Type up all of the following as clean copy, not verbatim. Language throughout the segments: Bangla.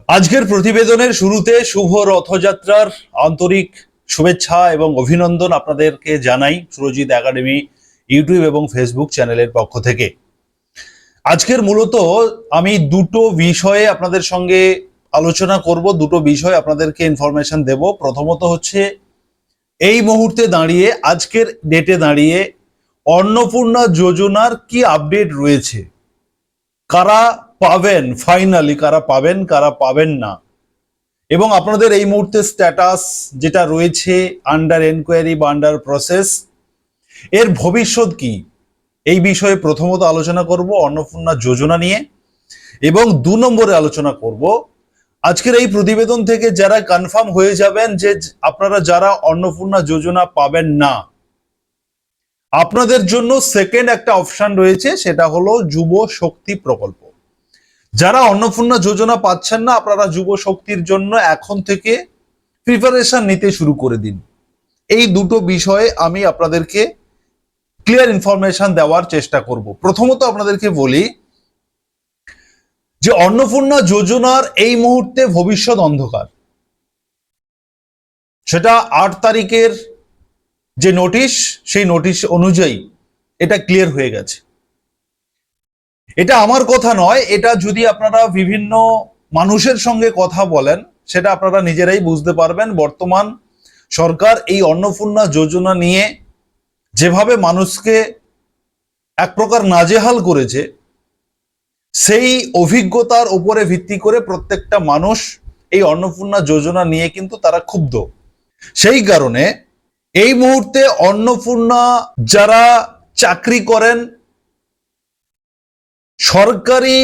আজকের প্রতিবেদনের শুরুতে শুভ রথযাত্রার আন্তরিক শুভেচ্ছা এবং অভিনন্দন আপনাদেরকে জানাই সুরজিৎ একাডেমি ইউটিউব এবং ফেসবুক চ্যানেলের পক্ষ থেকে। আজকের মূলত আমি দুটো বিষয়ে আপনাদের সঙ্গে আলোচনা করব, দুটো বিষয় আপনাদেরকে ইনফরমেশন দেব। প্রথমত হচ্ছে এই মুহূর্তে দাঁড়িয়ে, আজকের ডেটে দাঁড়িয়ে অন্নপূর্ণা যোজনার কি আপডেট রয়েছে, কারা পাবেন, ফাইনালি কারা পাবেন কারা পাবেন না, এবং আপনাদের এই মুহূর্তে স্ট্যাটাস যেটা রয়েছে আন্ডার এনকোয়ারি বা আন্ডার প্রসেস, এর ভবিষ্যৎ কি, এই বিষয়ে প্রথমত আলোচনা করব অন্নপূর্ণা যোজনা নিয়ে। এবং 2 নম্বরে আলোচনা করব আজকের এই প্রতিবেদন থেকে যারা কনফার্ম হয়ে যাবেন যে আপনারা যারা অন্নপূর্ণা যোজনা পাবেন না, আপনাদের জন্য সেকেন্ড একটা অপশন রয়েছে, সেটা হলো যুব শক্তি প্রকল্প। যারা অন্নপূর্ণা যোজনা পাচ্ছেন না, আপনারা যুব শক্তির জন্য এখন থেকে প্রিপারেশন নিতে শুরু করে দিন। এই দুটো বিষয়ে আমি আপনাদেরকে ক্লিয়ার ইনফরমেশন দেওয়ার চেষ্টা করব। প্রথমত আপনাদেরকে বলি যে অন্নপূর্ণা যোজনার এই মুহূর্তে ভবিষ্যৎ অন্ধকার। সেটা 8 তারিখের যে নোটিশ, সেই নোটিশ অনুযায়ী এটা ক্লিয়ার হয়ে গেছে। এটা আমার কথা নয়, এটা যদি আপনারা বিভিন্ন মানুষের সঙ্গে কথা বলেন সেটা আপনারা নিজেরাই বুঝতে পারবেন। বর্তমান সরকার এই অন্নপূর্ণা যোজনা নিয়ে যেভাবে মানুষকে এক প্রকার নাজেহাল করেছে, সেই অভিজ্ঞতার উপরে ভিত্তি করে প্রত্যেকটা মানুষ এই অন্নপূর্ণা যোজনা নিয়ে কিন্তু তারা ক্ষুব্ধ। সেই কারণে এই মুহূর্তে অন্নপূর্ণা যারা চাকরি করেন, সরকারি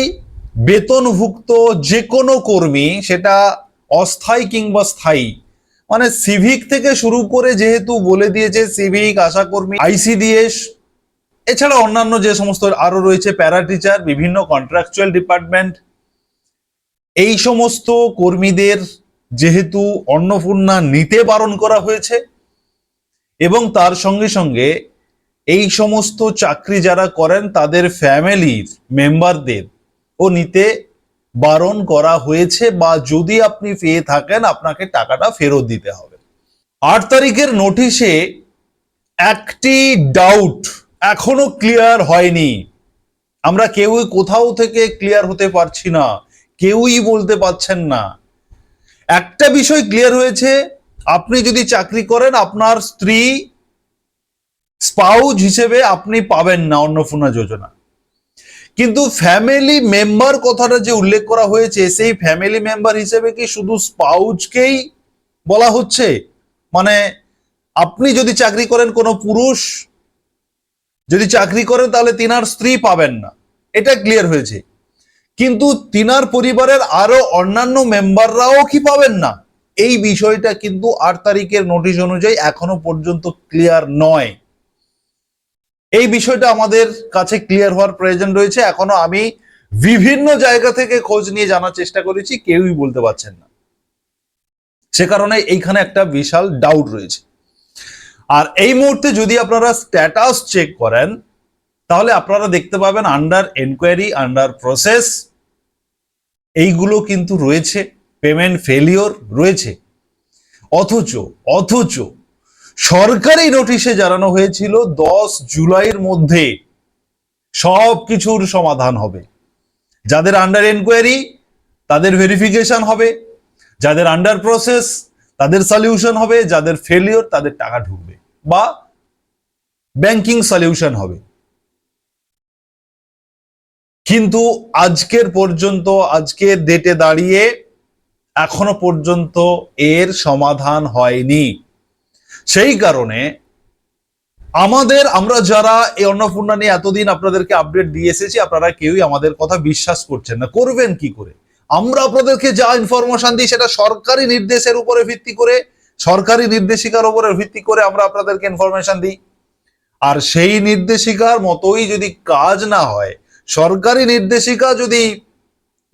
বেতনভুক্ত যে কোনো কর্মী, সেটা অস্থায়ী কিংবা স্থায়ী, মানে সিভিক থেকে শুরু করে যেহেতু বলে দিয়েছে সিভিক, আশাকর্মী, আইসিডিএস, এছাড়া অন্যান্য যে সমস্ত আরো রয়েছে প্যারা টিচার, বিভিন্ন কন্ট্রাকচুয়াল ডিপার্টমেন্ট, এই সমস্ত কর্মীদের যেহেতু অন্নপূর্ণা নিতে বারণ করা হয়েছে, এবং তার সঙ্গে সঙ্গে এই সমস্ত চাকরি যারা করেন তাদের ফ্যামিলির মেম্বারদের ও নিতে বারণ করা হয়েছে, বা যদি আপনি পেয়ে থাকেন আপনাকে টাকাটা ফেরত দিতে হবে। 8 তারিখের নোটিশে একটি ডাউট এখনো ক্লিয়ার হয়নি। আমরা কেউই কোথাও থেকে ক্লিয়ার হতে পারছি না, কেউই বলতে পারছেন না। একটা বিষয় ক্লিয়ার হয়েছে, আপনি যদি চাকরি করেন আপনার স্ত্রী, স্পাউজ হিসেবে আপনি পাবেন না অন্নপূর্ণা যোজনা। কিন্তু ফ্যামিলি মেম্বার কথাটা যে উল্লেখ করা হয়েছে, সেই ফ্যামিলি মেম্বার হিসেবে কি শুধু স্পাউজকেই বলা হচ্ছে? মানে আপনি যদি চাকরি করেন, কোনো পুরুষ যদি চাকরি করেন, তাহলে তিনার স্ত্রী পাবেন না, এটা ক্লিয়ার হয়েছে। কিন্তু তিনার পরিবারের আরো অন্যান্য মেম্বাররাও কি পাবেন না, এই বিষয়টা কিন্তু 8 তারিখের নোটিশ অনুযায়ী এখনো পর্যন্ত ক্লিয়ার নয়। এই বিষয়টা আমাদের কাছে ক্লিয়ার হওয়ার প্রয়োজন রয়েছে। এখনো আমি বিভিন্ন জায়গা থেকে খোঁজ নিয়ে জানার চেষ্টা করেছি, কেউই বলতে পারছেন না। সে কারণে এইখানে একটা বিশাল ডাউট রয়েছে। আর এই মুহূর্তে যদি আপনারা স্ট্যাটাস চেক করেন, তাহলে আপনারা দেখতে পাবেন আন্ডার এনকোয়ারি, আন্ডার প্রসেস, এইগুলো কিন্তু রয়েছে, পেমেন্ট ফেলিওর রয়েছে। অথচ সরকারি নোটিশে জানানো হয়েছিল 10 জুলাইয়ের মধ্যে সব কিছুর সমাধান হবে। যাদের আন্ডার এনকোয়ারি তাদের ভেরিফিকেশন হবে, যাদের আন্ডার প্রসেস তাদের সলিউশন হবে, যাদের ফেলিওর তাদের টাকা ঢুকবে বা ব্যাংকিং সলিউশন হবে। কিন্তু আজকের পর্যন্ত, আজকের ডেটে দাঁড়িয়ে এখনো পর্যন্ত এর সমাধান হয়নি। সেই কারণে আমরা যারা এই অন্নপূর্ণা নিয়ে এতদিন আপনাদেরকে আপডেট দিয়ে এসেছি, আপনারা কেউই আমাদের কথা বিশ্বাস করছেন না। করবেন কি করে? আমরা আপনাদেরকে যা ইনফরমেশন দিই সেটা সরকারি নির্দেশের উপরে ভিত্তি করে, সরকারি নির্দেশিকার উপরে ভিত্তি করে আমরা আপনাদেরকে ইনফরমেশন দিই। আর সেই নির্দেশিকার মতোই যদি কাজ না হয়, সরকারি নির্দেশিকা যদি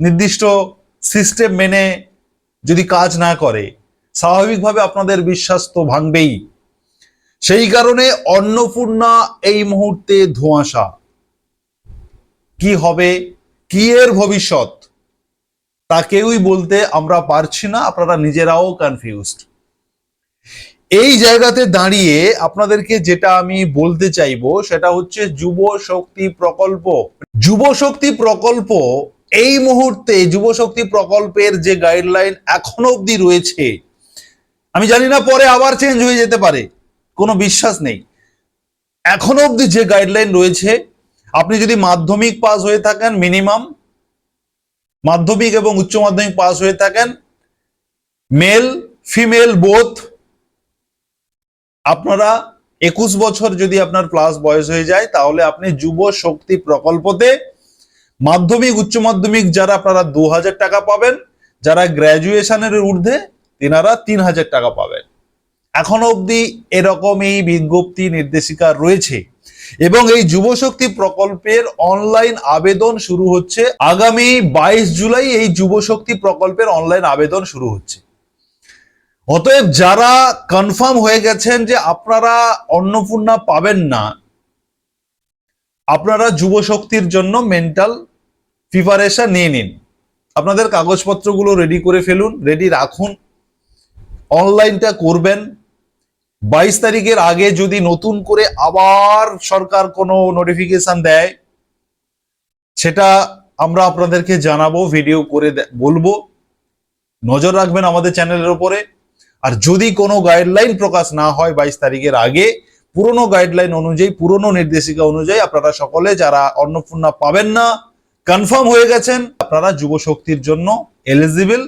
নির্দিষ্ট সিস্টেম মেনে যদি কাজ না করে, স্বাভাবিকভাবে আপনাদের বিশ্বাস তো ভাঙবেই। সেই কারণে অন্নপূর্ণা এই মুহূর্তে ধোঁয়াশা। কি হবে, কি এর ভবিষ্যৎ, তা কেউই বলতে আমরা পারছি না, আপনারা নিজেরাও কনফিউজড। এই জায়গাতে দাঁড়িয়ে আপনাদেরকে যেটা আমি বলতে চাইবো সেটা হচ্ছে যুব শক্তি প্রকল্প। যুব শক্তি প্রকল্প এই মুহূর্তে, যুব শক্তি প্রকল্পের যে গাইডলাইন এখনো অবধি রয়েছে, আমি জানি না পরে আবার চেঞ্জ হয়ে যেতে পারে, কোনো বিশ্বাস নেই। এখনো অবধি যে গাইডলাইন রয়েছে, আপনি যদি মাধ্যমিক পাস হয়ে থাকেন, মিনিমাম মাধ্যমিক এবং উচ্চ মাধ্যমিক পাস হয়ে থাকেন, মেল ফিমেল বোথ, আপনারা 21 বছর যদি আপনার প্লাস বয়স হয়ে যায়, তাহলে আপনি যুব শক্তি প্রকল্পতে মাধ্যমিক উচ্চ মাধ্যমিক যারা, আপনারা 2000 টাকা পাবেন, যারা গ্র্যাজুয়েশনের ঊর্ধ্বে তেনারা 3000 টাকা পাবেন। এখনো অবধি এরকমই বিজ্ঞপ্তি নির্দেশিকা রয়েছে এবং এই যুব শক্তি প্রকল্পের অনলাইন আবেদন শুরু হচ্ছে আগামী 22 জুলাই। এই যুব শক্তি প্রকল্পের অনলাইন আবেদন শুরু হচ্ছে। অতএব যারা কনফার্ম হয়ে গেছেন যে আপনারা অন্নপূর্ণা পাবেন না, আপনারা যুব শক্তির জন্য মেন্টাল প্রিপারেশন নিয়ে নিন, আপনাদের কাগজপত্রগুলো রেডি করে ফেলুন, রেডি রাখুন, অনলাইনটা করবেন। 22 তারিখের আগে যদি নতুন করে আবার সরকার কোনো নোটিফিকেশন দেয়, সেটা আমরা আপনাদেরকে জানাবো, ভিডিও করে বলবো, নজর রাখবেন আমাদের চ্যানেলের উপরে। আর যদি কোনো গাইডলাইন প্রকাশ না হয় 22 তারিখের আগে, পুরনো গাইডলাইন অনুযায়ী, পুরনো নির্দেশিকা অনুযায়ী আপনারা সকলে যারা অন্নপূর্ণা পাবেন না, কনফার্ম হয়ে গেছেন, আপনারা যুব শক্তির জন্য এলিজিবল,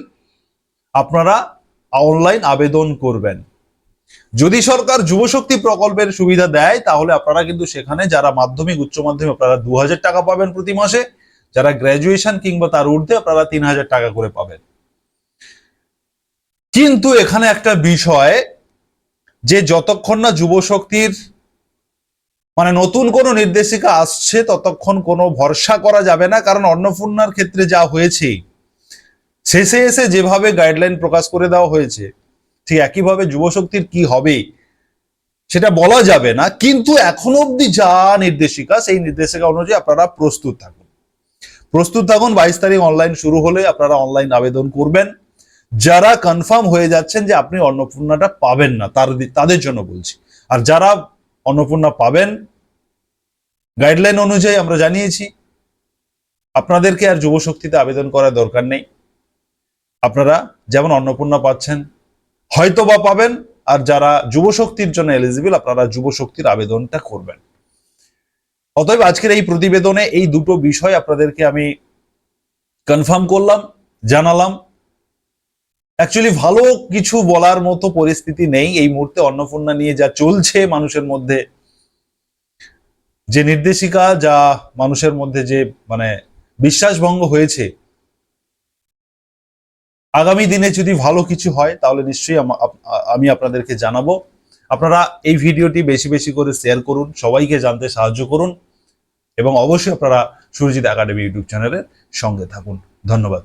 আপনারা অনলাইন আবেদন করবেন। যদি সরকার যুব শক্তি প্রকল্পের সুবিধা দেয়, তাহলে আপনারা কিন্তু সেখানে যারা মাধ্যমিক উচ্চ মাধ্যমিক, আপনারা 2000 টাকা পাবেন প্রতি মাসে, যারা গ্র্যাজুয়েশন কিংবা তার ঊর্ধ্বে আপনারা 3000 টাকা করে পাবেন। কিন্তু এখানে একটা বিষয়, যে যতক্ষণ না যুব শক্তির মানে নতুন কোনো নির্দেশিকা আসছে, ততক্ষণ কোনো ভরসা করা যাবে না। কারণ অন্নপূর্ণার ক্ষেত্রে যা হয়েছে, শেষে এসে যেভাবে গাইডলাইন প্রকাশ করে দেওয়া হয়েছে, ঠিক একইভাবে যুব শক্তির কি হবে সেটা বলা যাবে না। কিন্তু এখনো অবধি যা নির্দেশিকা, সেই নির্দেশিকা অনুযায়ী আপনারা প্রস্তুত থাকুন, প্রস্তুত থাকুন। 22 তারিখ অনলাইন শুরু হলে আপনারা অনলাইন আবেদন করবেন। যারা কনফার্ম হয়ে যাচ্ছেন যে আপনি অন্নপূর্ণাটা পাবেন না, তাদের জন্য বলছি। আর যারা অন্নপূর্ণা পাবেন, গাইডলাইন অনুযায়ী আমরা জানিয়েছি, আপনাদেরকে আর যুব শক্তিতে আবেদন করার দরকার নেই। আপনারা যেমন অন্নপূর্ণা পাচ্ছেন, হয়তো বা পাবেন। আর যারা যুব শক্তির জন্য এলিজিবল, আপনারা যুব শক্তির আবেদনটা করবেন। অতএব আজকের এই প্রতিবেদনে এই দুটো বিষয় আপনাদেরকে আমি কনফার্ম করলাম, জানালাম। অ্যাকচুয়ালি ভালো কিছু বলার মতো পরিস্থিতি নেই এই মুহূর্তে। অন্নপূর্ণা নিয়ে যা চলছে মানুষের মধ্যে, যে নির্দেশিকা, যা মানুষের মধ্যে যে মানে বিশ্বাসভঙ্গ হয়েছে, আগামী দিনে যদি ভালো কিছু হয় তাহলে নিশ্চয়ই আমি আপনাদেরকে জানাবো। আপনারা এই ভিডিওটি বেশি বেশি করে শেয়ার করুন, সবাইকে জানতে সাহায্য করুন এবং অবশ্যই আপনারা সুরজিৎ একাডেমি ইউটিউব চ্যানেলের সঙ্গে থাকুন। ধন্যবাদ।